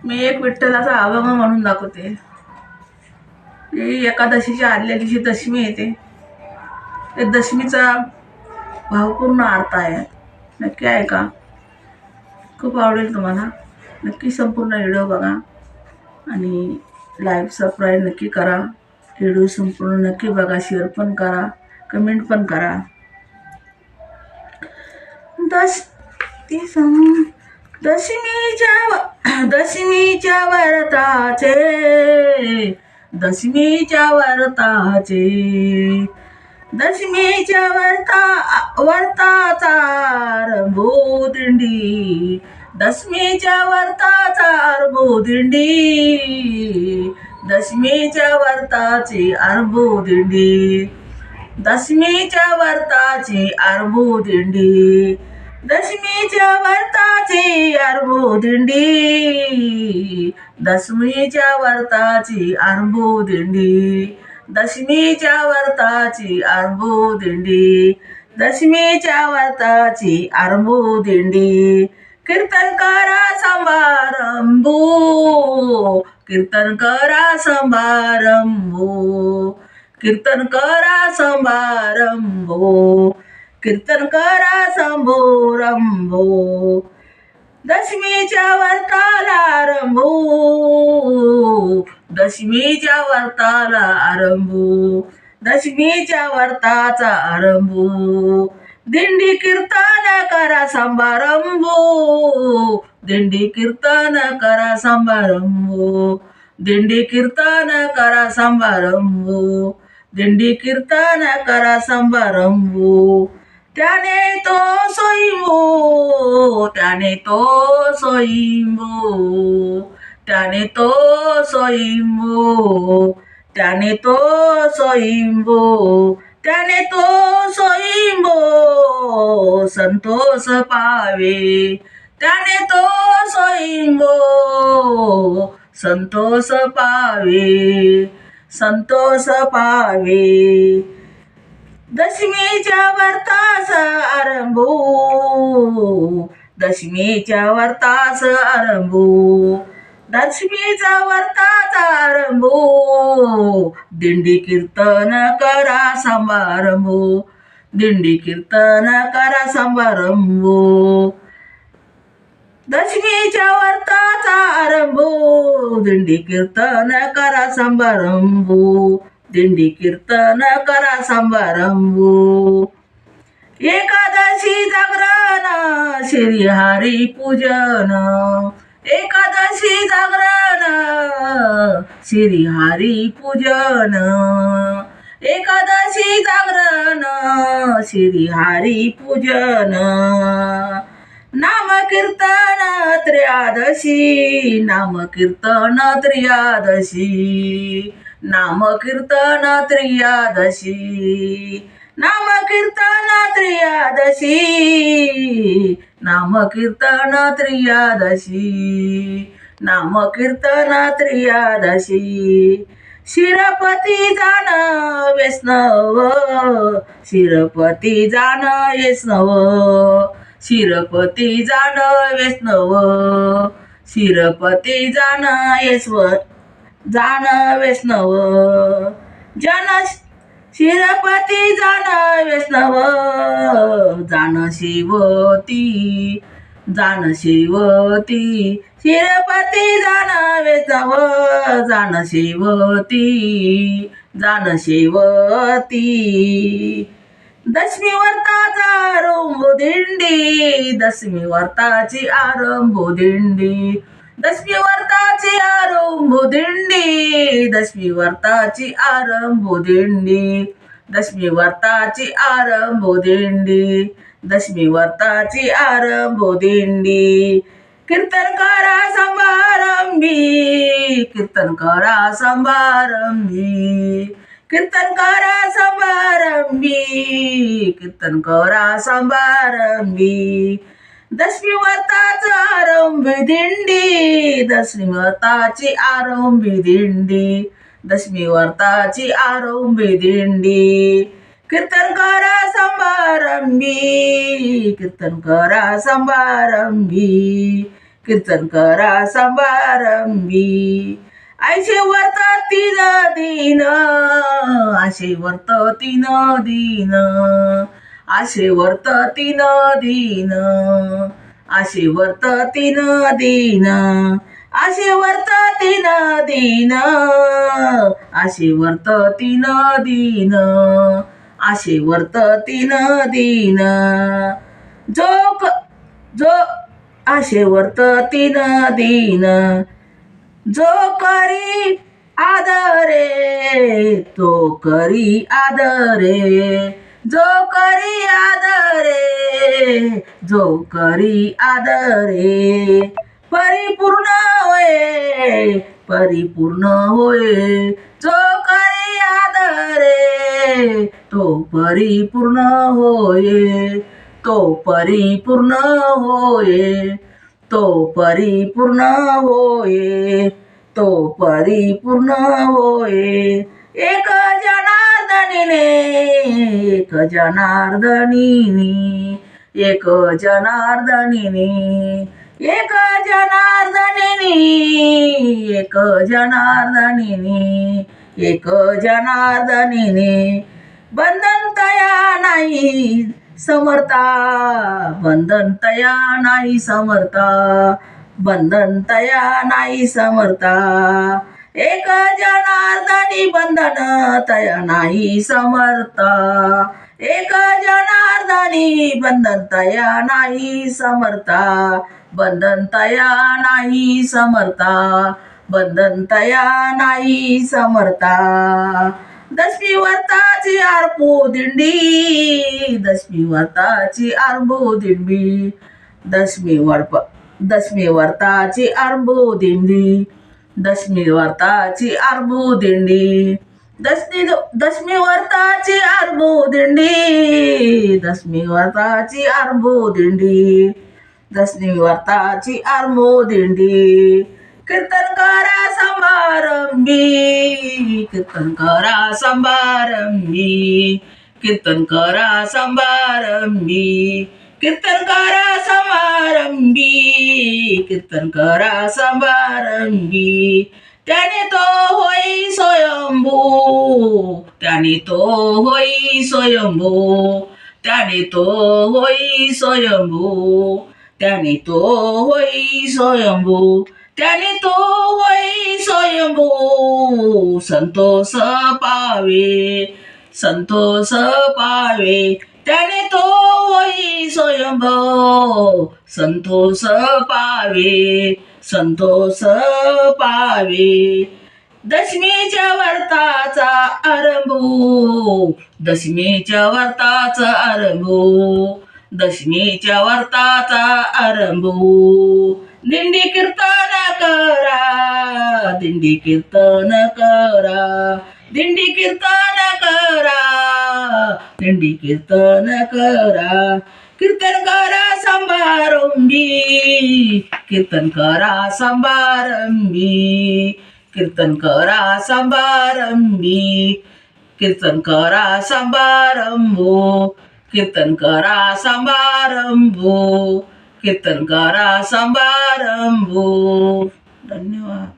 मी एक विठ्ठलाचा अभंग म्हणून दाखवते. ही एकादशीच्या आदल्या दिवशी दशमी येते. ते दशमीचा भावपूर्ण अर्थ आहे. नक्की ऐका, खूप आवडेल तुम्हाला. नक्की संपूर्ण व्हिडिओ बघा आणि लाईव्ह सबस्क्राईब नक्की करा. व्हिडिओ संपूर्ण नक्की बघा, शेअर पण करा, कमेंट पण करा. दशमीच्या व्रताचे दशमीच्या व्रताचा दिंडी, दशमीच्या व्रताचा दिंडी, दशमीच्या व्रताची दिंडी, दशमीच्या व्रताची दिंडी, दशमीच्या व्रताची दिंडी, दशमीच्या व्रताची दिंडी, दशमीच्या व्रताची दिंडी, दशमीच्या व्रताची दिंडी. कीर्तन करा समारंभो, कीर्तन करा समारंभो, कीर्तन करा समारंभो, कीर्तन करा समारंभो. दशमीच्या व्रताला आरंभो, दशमीच्या व्रताला आरंभो, दशमीच्या व्रताचा आरंभो. दिंडी कीर्तन करा समारंभो, दिंडी कीर्तन करा समारंभो, दिंडी कीर्तन करा समारंभो, दिंडी कीर्तन करा समारंभो. त्याने तो सोईंबो, त्याने तो सोईंबो, त्याने तो सोईंबो, त्याने तो सोईंबो, त्याने तो सोईंबो, संतोष पावे, त्याने तो सोईंबो, संतोष पावे, संतोष पावे. दशमीच्या व्रतास आरंभो, दशमीच्या व्रतास आरंभो, दशमीचा व्रताचा आरंभो. दिंडी कीर्तन करा समारंभो, दिंडी कीर्तन करा समारंभो. दशमीच्या व्रताचा आरंभो, दिंडी कीर्तन करा समारंभो, दिंडी कीर्तन करा समारंभो. एकादशी जागरण श्रीहरी पूजन, एकादशी जागरण श्रीहरी पूजन, एकादशी जागरण श्रीहरी पूजन. नाम कीर्तन त्रयोदशी, नाम कीर्तन त्रयोदशी, नाम कीर्तन त्रयोदशी, नाम कीर्तन त्रयोदशी, नाम कीर्तन त्रयोदशी, नाम कीर्तन त्रयोदशी. शिरपती जाण वैष्णव, शिरपती जाण वैष्णव, शिरपती जाण वैष्णव, शिरपती जाण वैष्णव. जन शिरपती जाण वैष्णव, जाण शिवती, जाण शिवती, शिरपती जाण वैष्णव, जाण शिवती, जाण शिवती. दशमी व्रताचा आरंभ दिंडी, दशमी व्रताची आरंभ दिंडी, दशमी व्रताची आरंभ दिंडी, दशमी व्रताची आरंभ दिंडी, दशमी व्रताची आरंभ दिंडी, दशमी व्रताची आरंभ दिंडी. कीर्तन करा समारंभी, कीर्तन करा समारंभी, कीर्तन करा समारंभी, कीर्तन करा समारंभी. दशमी व्रताचा आरंभ दिंडी, दशमी व्रताची आरंभ दिंडी, दशमी व्रताची आरंभ दिंडी. कीर्तन करा समारंभी, कीर्तन करा समारंभी, कीर्तन करा समारंभी. ऐशे वर्तती दिन, आशे वर्तती दिन, आशे वर्तती दिन, आशे वर्तती दिन, आशे वर्तती दिन, आशे वर्तती दिन, आशे वर्तती दिन. जो आशे वर्तती दिन, जो करी आदरे, तो करी आदरे, जो करी आदरे, जो करी आदरे. परिपूर्ण होय, परिपूर्ण होय, जो करी आदरे, तो परिपूर्ण होय, तो परिपूर्ण होय, तो परिपूर्ण होय, तो परिपूर्ण होय. एक जनार्दनीने, एक जनार्दनीने, एक जनार्दनीने, एक जनार्दनीने, एक जनार्दनीने, एक जनार्दनीने. बंधन तया नाही समर्था, बंधन तया नाही समर्था, बंधन तया नाही समर्था. एक जनार्दनी बंधन तया नाही समर्था, एक जनार्दनी बंधन तया नाही समर्था, बंधन तया नाही समर्था, बंधन तया नाही समर्था. दशमी व्रताची आरपू दिंडी, दशमी व्रताची आरंभो दिंडी, दशमी व्रताची आरंभो दिंडी, दशमी व्रताची आरंभो दिंडी, दशमी व्रताची आरंभो दिंडी, दशमी व्रताची आरंभो दिंडी, दशमी व्रताची आरंभो दिंडी. कीर्तन करा समारंभी, कीर्तन करा समारंभी, कीर्तन करा समारंभी, कीर्तन करा समारंभी, कीर्तन करा समारंभी. त्याने तो होई स्वयंभू, त्याने तो होई स्वयंभू, त्याने तो होई स्वयंभू, त्याने तो होई स्वयंभू, त्याने तो होई स्वयंभू. संतोष पावे, संतोष पावे, त्याने तो होई स्वयंभू. संतोष पावे, संतोष पावे. दशमीच्या व्रताचा आरंभो, दशमीच्या व्रताचा आरंभो, दशमीच्या व्रताचा आरंभो. दिंडी कीर्तन करा, दिंडी कीर्तन करा, दिंडी कीर्तन करा, दिंडी कीर्तन करा. कीर्तन करा समारंभी, कीर्तन करा समारंभी, कीर्तन करा समारंभी, कीर्तन करा समारंभो, कीर्तन करा समारंभो, कीर्तन करा समारंभो. धन्यवाद.